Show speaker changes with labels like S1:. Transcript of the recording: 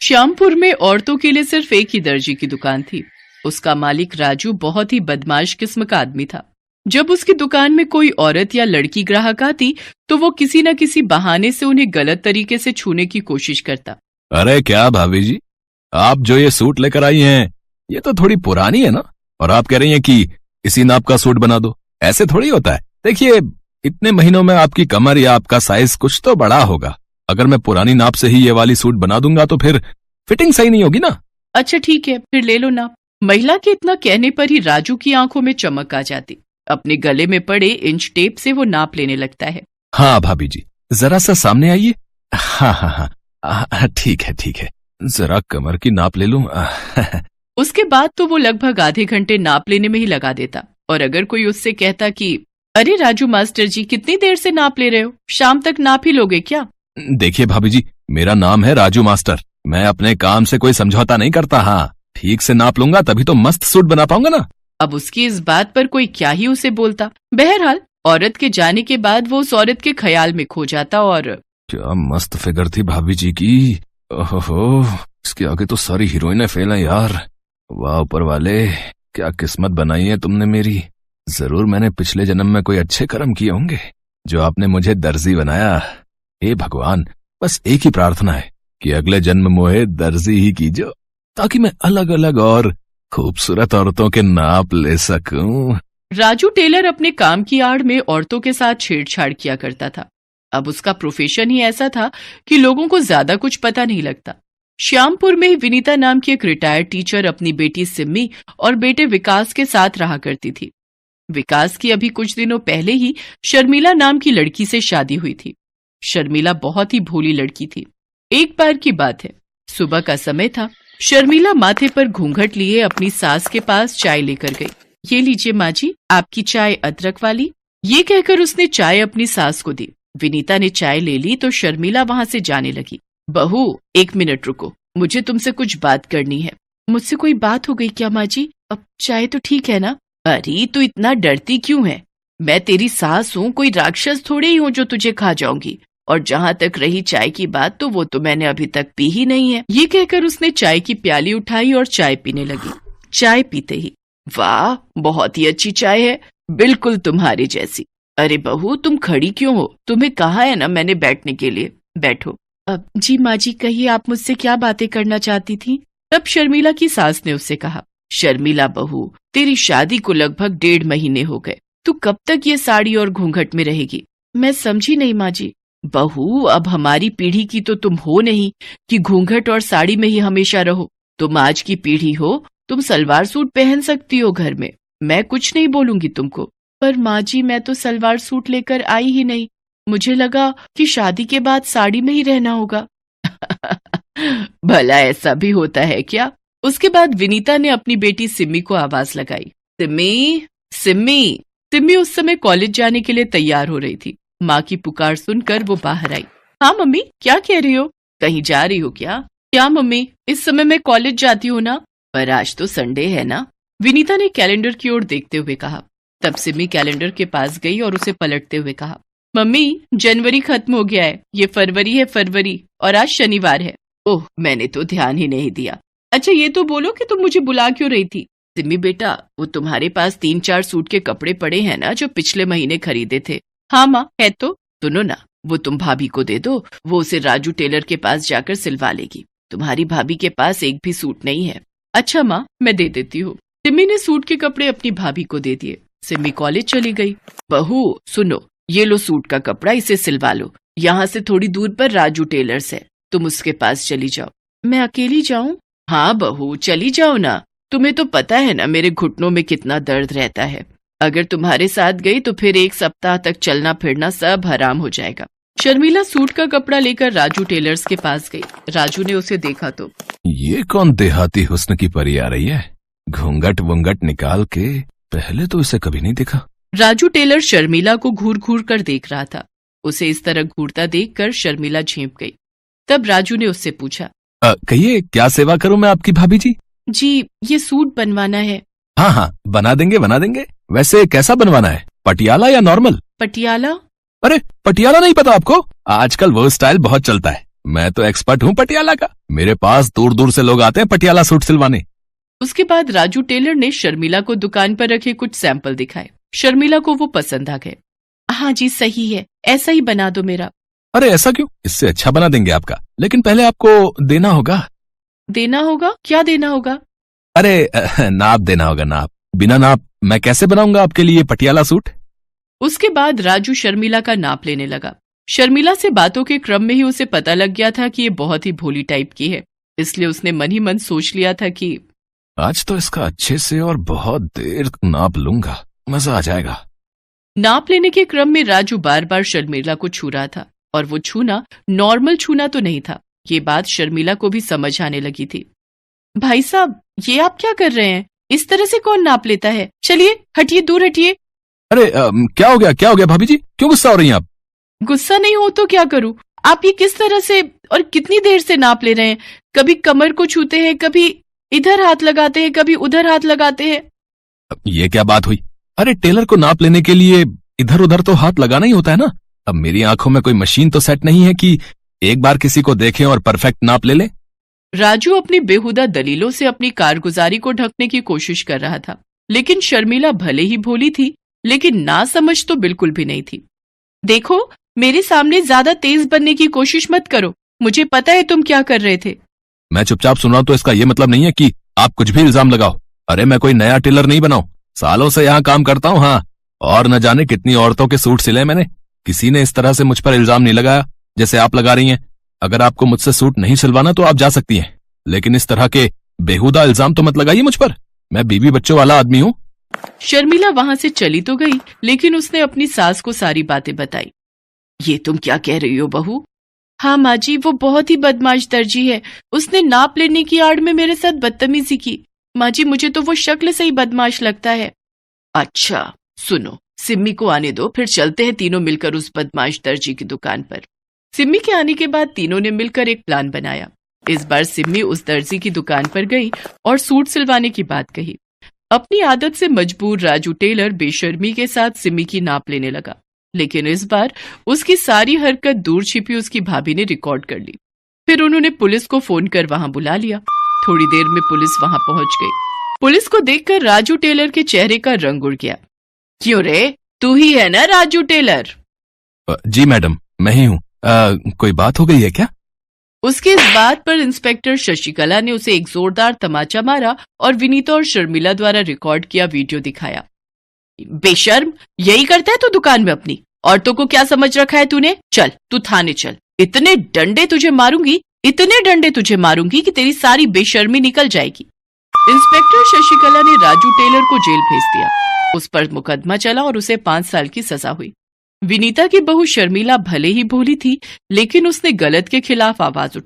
S1: श्यामपुर में औरतों के लिए सिर्फ एक ही दर्जी की दुकान थी। उसका मालिक राजू बहुत ही बदमाश किस्म का आदमी था। जब उसकी दुकान में कोई औरत या लड़की ग्राहक आती तो वो किसी न किसी बहाने से उन्हें गलत तरीके से छूने की कोशिश करता।
S2: अरे क्या भाभी जी, आप जो ये सूट लेकर आई हैं ये तो थोड़ी पुरानी है ना, और आप कह रही हैं कि इसी नाप का सूट बना दो। ऐसे थोड़ी होता है। देखिए, इतने महीनों में आपकी कमर या आपका साइज कुछ तो बड़ा होगा। अगर मैं पुरानी नाप से ही ये वाली सूट बना दूंगा तो फिर फिटिंग सही नहीं होगी ना।
S1: अच्छा ठीक है, फिर ले लो नाप। महिला के इतना कहने पर ही राजू की आंखों में चमक आ जाती। अपने गले में पड़े इंच टेप से वो नाप लेने लगता है।
S2: हाँ भाभी जी, जरा सा सामने आइए। हाँ, ठीक है, जरा कमर की नाप ले लूं।
S1: उसके बाद तो वो लगभग आधे घंटे नाप लेने में ही लगा देता। और अगर कोई उससे कहता कि अरे राजू मास्टर जी, कितनी देर से नाप ले रहे हो, शाम तक नाप ही लोगे क्या?
S2: देखिए भाभी जी, मेरा नाम है राजू मास्टर। मैं अपने काम से कोई समझौता नहीं करता। हाँ, ठीक से नाप लूंगा तभी तो मस्त सूट बना पाऊंगा ना।
S1: अब उसकी इस बात पर कोई क्या ही उसे बोलता। बहरहाल औरत के जाने के बाद वो उस औरत के ख्याल में खो जाता। और
S2: क्या मस्त फिगर थी भाभी जी की। ओहो, इसके आगे तो सारी हीरोइनें फेल हैं यार। वाह ऊपर वाले, क्या किस्मत बनाई है तुमने मेरी। जरूर मैंने पिछले जन्म में कोई अच्छे कर्म किए होंगे जो आपने मुझे दर्जी बनाया। हे भगवान, बस एक ही प्रार्थना है कि अगले जन्म मोहे दर्जी ही कीजो, ताकि मैं अलग अलग और खूबसूरत औरतों के नाप ले सकूं।
S1: राजू टेलर अपने काम की आड़ में औरतों के साथ छेड़छाड़ किया करता था। अब उसका प्रोफेशन ही ऐसा था कि लोगों को ज्यादा कुछ पता नहीं लगता। श्यामपुर में विनीता नाम की एक रिटायर्ड टीचर अपनी बेटी सिम्मी और बेटे विकास के साथ रहा करती थी। विकास की अभी कुछ दिनों पहले ही शर्मिला नाम की लड़की से शादी हुई थी। शर्मिला बहुत ही भोली लड़की थी। एक बार की बात है, सुबह का समय था। शर्मिला माथे पर घूंघट लिए अपनी सास के पास चाय लेकर गई। ये लीजिए माँ जी, आपकी चाय अदरक वाली। ये कहकर उसने चाय अपनी सास को दी। विनीता ने चाय ले ली तो शर्मिला वहां से जाने लगी। बहू, 1 मिनट रुको, मुझे तुमसे कुछ बात करनी है। मुझसे कोई बात हो गई क्या माँ जी? अब चाय तो ठीक है ना? अरे तू इतना डरती क्यों है? मैं तेरी सास हूँ, कोई राक्षस थोड़े ही हूँ जो तुझे खा जाऊंगी। और जहाँ तक रही चाय की बात, तो वो तो मैंने अभी तक पी ही नहीं है। ये कहकर उसने चाय की प्याली उठाई और चाय पीने लगी। चाय पीते ही, वाह बहुत ही अच्छी चाय है, बिल्कुल तुम्हारी जैसी। अरे बहू, तुम खड़ी क्यों हो? तुम्हें कहा है ना मैंने बैठने के लिए, बैठो। अब जी माँ जी, कहिए आप मुझसे क्या बातें करना चाहती थी? तब शर्मिला की सास ने उससे कहा, शर्मिला बहू, तेरी शादी को लगभग 1.5 महीने हो गए। तू कब तक ये साड़ी और घूंघट में रहेगी? मैं समझी नहीं माँ जी। बहू, अब हमारी पीढ़ी की तो तुम हो नहीं कि घूंघट और साड़ी में ही हमेशा रहो। तुम आज की पीढ़ी हो, तुम सलवार सूट पहन सकती हो घर में। मैं कुछ नहीं बोलूंगी तुमको। पर माँ जी, मैं तो सलवार सूट लेकर आई ही नहीं। मुझे लगा कि शादी के बाद साड़ी में ही रहना होगा। भला ऐसा भी होता है क्या? उसके बाद विनीता ने अपनी बेटी सिम्मी को आवाज लगाई, सिम्मी, सिम्मी। सिम्मी उस समय कॉलेज जाने के लिए तैयार हो रही थी। माँ की पुकार सुनकर वो बाहर आई। हाँ मम्मी, क्या कह रही हो? कहीं जा रही हो क्या? क्या मम्मी, इस समय मैं कॉलेज जाती हूँ ना। पर आज तो संडे है ना, विनीता ने कैलेंडर की ओर देखते हुए कहा। तब सिम्मी कैलेंडर के पास गई और उसे पलटते हुए कहा, मम्मी, जनवरी खत्म हो गया है, ये फरवरी है, फरवरी, और आज शनिवार है। ओह, मैंने तो ध्यान ही नहीं दिया। अच्छा ये तो बोलो कि तुम मुझे बुला क्यों रही थी? सिम्मी बेटा, वो तुम्हारे पास 3-4 सूट के कपड़े पड़े हैं ना जो पिछले महीने खरीदे थे। हाँ माँ, है तो। सुनो ना, वो तुम भाभी को दे दो, वो उसे राजू टेलर के पास जाकर सिलवा लेगी। तुम्हारी भाभी के पास एक भी सूट नहीं है। अच्छा माँ, मैं दे देती हूँ। सिम्मी ने सूट के कपड़े अपनी भाभी को दे दिए। सिम्मी कॉलेज चली गई। बहू सुनो, ये लो सूट का कपड़ा, इसे सिलवा लो। यहाँ से थोड़ी दूर पर राजू टेलर्स है, तुम उसके पास चली जाओ। मैं अकेली जाऊं? हाँ बहू, चली जाओ ना। तुम्हें तो पता है ना मेरे घुटनों में कितना दर्द रहता है। अगर तुम्हारे साथ गई तो फिर 1 सप्ताह तक चलना फिरना सब हराम हो जाएगा। शर्मिला सूट का कपड़ा लेकर राजू टेलर्स के पास गई। राजू ने उसे देखा तो,
S2: ये कौन देहाती हुस्न की परी आ रही है? घूंघट वूंघट निकाल के, पहले तो इसे कभी नहीं देखा।
S1: राजू टेलर शर्मिला को घूर घूर कर देख रहा था। उसे इस तरह घूरता देखकर शर्मिला झेंप गई। तब राजू ने उससे पूछा,
S2: कहिए क्या सेवा करूं मैं आपकी भाभी जी?
S1: जी, ये सूट बनवाना है।
S2: हाँ हाँ, बना देंगे बना देंगे। वैसे कैसा बनवाना है, पटियाला या नॉर्मल?
S1: पटियाला।
S2: अरे पटियाला नहीं पता आपको? आजकल वो स्टाइल बहुत चलता है। मैं तो एक्सपर्ट हूँ पटियाला का। मेरे पास दूर दूर से लोग आते हैं पटियाला सूट सिलवाने।
S1: उसके बाद राजू टेलर ने शर्मिला को दुकान पर रखे कुछ सैंपल दिखाए। शर्मिला को वो पसंद आ गए। हाँ जी सही है, ऐसा ही बना दो मेरा।
S2: अरे ऐसा क्यों, इससे अच्छा बना देंगे आपका, लेकिन पहले आपको देना होगा।
S1: देना होगा? क्या देना होगा?
S2: अरे नाप देना होगा, नाप। बिना नाप मैं कैसे बनाऊंगा आपके लिए पटियाला सूट।
S1: उसके बाद राजू शर्मिला का नाप लेने लगा। शर्मिला से बातों के क्रम में ही उसे पता लग गया था कि ये बहुत ही भोली टाइप की है, इसलिए उसने मन ही मन सोच लिया था कि
S2: आज तो इसका अच्छे से और बहुत देर नाप लूंगा, मजा आ जाएगा।
S1: नाप लेने के क्रम में राजू बार बार शर्मिला को छू रहा था, और वो छूना नॉर्मल छूना तो नहीं था। ये बात शर्मिला को भी समझ आने लगी थी। भाई साहब, ये आप क्या कर रहे हैं? इस तरह से कौन नाप लेता है? चलिए हटिए, दूर हटिए।
S2: अरे क्या हो गया भाभी जी, क्यों गुस्सा हो रही हैं आप?
S1: गुस्सा नहीं हो तो क्या करूं? आप ये किस तरह से और कितनी देर से नाप ले रहे हैं? कभी कमर को छूते हैं, कभी इधर हाथ लगाते हैं, कभी उधर हाथ लगाते हैं।
S2: ये क्या बात हुई? अरे टेलर को नाप लेने के लिए इधर उधर तो हाथ लगाना ही होता है ना। अब मेरी आंखों में कोई मशीन तो सेट नहीं है कि एक बार किसी को देखें और परफेक्ट नाप ले लें।
S1: राजू अपनी बेहुदा दलीलों से अपनी कारगुजारी को ढकने की कोशिश कर रहा था, लेकिन शर्मिला भले ही भोली थी, लेकिन ना समझ तो बिल्कुल भी नहीं थी। देखो, मेरे सामने ज्यादा तेज बनने की कोशिश मत करो, मुझे पता है तुम क्या कर रहे थे।
S2: मैं चुपचाप सुन रहा हूं तो इसका ये मतलब नहीं है कि आप कुछ भी इल्जाम लगाओ। अरे मैं कोई नया टेलर नहीं बनाऊं, सालों से यहाँ काम करता हूँ। हाँ, और न जाने कितनी औरतों के सूट सिले मैंने, किसी ने इस तरह से मुझ पर इल्जाम नहीं लगाया जैसे आप लगा रही हैं। अगर आपको मुझसे सूट नहीं सिलवाना तो आप जा सकती हैं, लेकिन इस तरह के बेहुदा इल्जाम तो मत लगाइए मुझ पर। मैं बीवी बच्चों वाला आदमी हूँ।
S1: शर्मिला वहां से चली तो गई, लेकिन उसने अपनी सास को सारी बातें बताई। ये तुम क्या कह रही हो बहू? हाँ माँ जी, वो बहुत ही बदमाश दर्जी है। उसने नाप लेने की आड़ में मेरे साथ बदतमीजी की। माँ जी, मुझे तो वो शक्ल से ही बदमाश लगता है। अच्छा सुनो, सिम्मी को आने दो, फिर चलते हैं तीनों मिलकर उस बदमाश दर्जी की दुकान पर। सिम्मी के आने के बाद तीनों ने मिलकर एक प्लान बनाया। इस बार सिम्मी उस दर्जी की दुकान पर गई और सूट सिलवाने की बात कही। अपनी आदत से मजबूर राजू टेलर बेशर्मी के साथ सिम्मी की नाप लेने लगा, लेकिन इस बार उसकी सारी हरकत दूर छिपी उसकी भाभी ने रिकॉर्ड कर ली। फिर उन्होंने पुलिस को फोन कर वहां बुला लिया। थोड़ी देर में पुलिस वहां पहुंच गई। पुलिस को देखकर राजू टेलर के चेहरे का रंग उड़ गया। क्यों रे, तू ही है ना राजू टेलर?
S2: जी मैडम, मैं ही हूँ। कोई बात हो गई है क्या?
S1: उसके इस बात पर इंस्पेक्टर शशिकला ने उसे एक जोरदार तमाचा मारा और विनीता और शर्मिला द्वारा रिकॉर्ड किया वीडियो दिखाया। बेशर्म, यही करता है तू दुकान में अपनी? औरतों को क्या समझ रखा है तूने? चल तू थाने चल, इतने डंडे तुझे मारूंगी, इतने डंडे तुझे मारूंगी कि तेरी सारी बेशर्मी निकल जाएगी। इंस्पेक्टर शशिकला ने राजू टेलर को जेल भेज दिया। उस पर मुकदमा चला और उसे 5 साल की सजा हुई। विनीता की बहू शर्मिला भले ही भोली थी, लेकिन उसने गलत के खिलाफ आवाज उठाई।